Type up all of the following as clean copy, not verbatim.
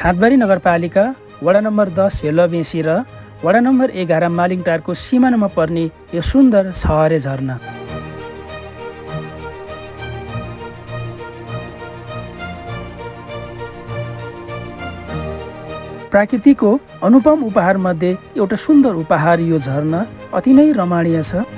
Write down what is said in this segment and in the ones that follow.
हातबारी नगरपालिका वडा नम्बर 10 हेलबेसी र वडा नम्बर 11 मालिङटारको सिमानामा पर्ने यो सुन्दर छहरे झरना। प्रकृतिको अनुपम उपहार मध्ये एउटा सुन्दर उपहार यो झरना अति नै रमणीय छ।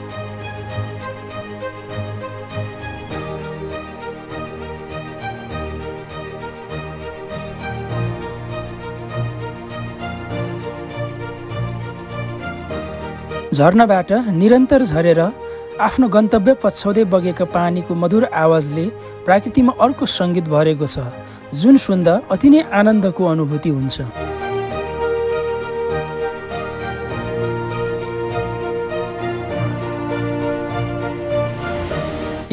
झरनाबाट निरन्तर झरेर आफ्नो गन्तव्य पछ्याउँदै बगेका पानीको मधुर आवाजले प्रकृतिमा अर्को सङ्गीत भरेको छ, जुन सुन्दा अति नै आनन्दको अनुभूति हुन्छ।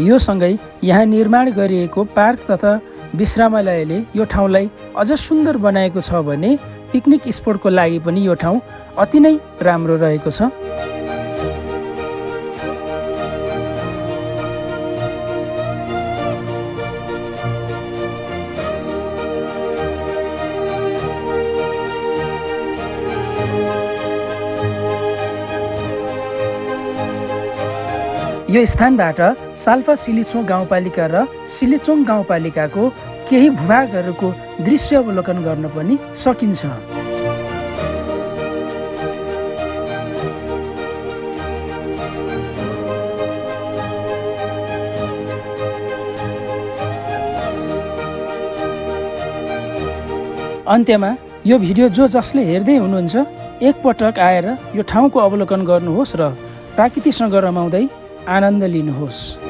यो सँगै यहाँ निर्माण गरिएको पार्क तथा विश्रामालयले यो ठाउँलाई अझ सुन्दर बनाएको छ भने पिकनिक स्पोटको लागि पनि यो ठाउँ अति नै राम्रो रहेको छ। यो स्थानबाट साल्पा सिलिचोङ गाउँपालिका र सिलिचोङ गाउँपालिकाको केही भूभागहरूको दृश्य अवलोकन गर्न पनि सकिन्छ। अन्त्यमा यो भिडियो जसले हेर्दै हुनुहुन्छ एकपटक आएर यो ठाउँको अवलोकन गर्नुहोस् र प्रकृतिसँग रमाउँदै आनन्द लिनुहोस्।